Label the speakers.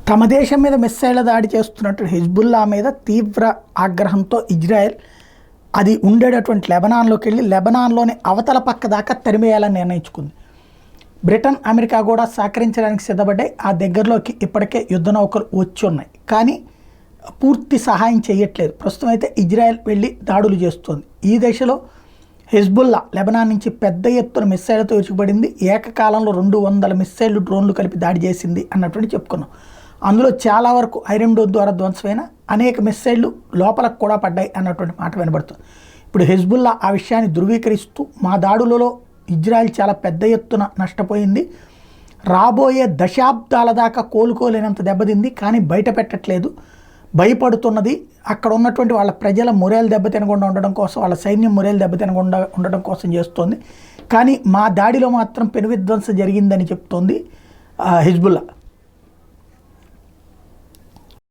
Speaker 1: తమ దేశం మీద మిస్సైళ్ల దాడి చేస్తున్నట్టు హిజ్బుల్లా మీద తీవ్ర ఆగ్రహంతో ఇజ్రాయెల్ అది ఉండేటటువంటి లెబనాన్లోకి వెళ్ళి లెబనాన్లోని అవతల పక్క దాకా తరిమేయాలని నిర్ణయించుకుంది. బ్రిటన్, అమెరికా కూడా సహకరించడానికి సిద్ధపడ్డాయి. ఆ దగ్గరలోకి ఇప్పటికే యుద్ధ నౌకలు వచ్చి ఉన్నాయి, కానీ పూర్తి సహాయం చేయట్లేదు. ప్రస్తుతం అయితే ఇజ్రాయెల్ వెళ్ళి దాడులు చేస్తోంది. ఈ దశలో హిజ్బుల్లా లెబనాన్ నుంచి పెద్ద ఎత్తున మిస్సైళ్లతో విరుచుకుపడింది. ఏకకాలంలో 200 మిస్సైళ్లు, డ్రోన్లు కలిపి దాడి చేసింది అన్నటువంటి చెప్పుకున్నాం. అందులో చాలా వరకు ఐరన్ డోమ్ ద్వారా ధ్వంసమైన అనేక మిస్సైళ్లు లోపలకు కూడా పడ్డాయి అన్నటువంటి మాట వినబడుతుంది. ఇప్పుడు హిజ్బుల్లా ఆ విషయాన్ని ధృవీకరిస్తూ మా దాడులలో ఇజ్రాయెల్ చాలా పెద్ద ఎత్తున నష్టపోయింది, రాబోయే దశాబ్దాల దాకా కోలుకోలేనంత దెబ్బతింది, కానీ బయట పెట్టట్లేదు, భయపడుతున్నది. అక్కడ ఉన్నటువంటి వాళ్ళ ప్రజల మొరేలు దెబ్బతినకుండా ఉండడం కోసం, వాళ్ళ సైన్యం మొరేలు దెబ్బతినకుండా ఉండడం కోసం చేస్తోంది. కానీ మా దాడిలో మాత్రం పెను విధ్వంసం జరిగిందని చెప్తోంది హిజ్బుల్లా.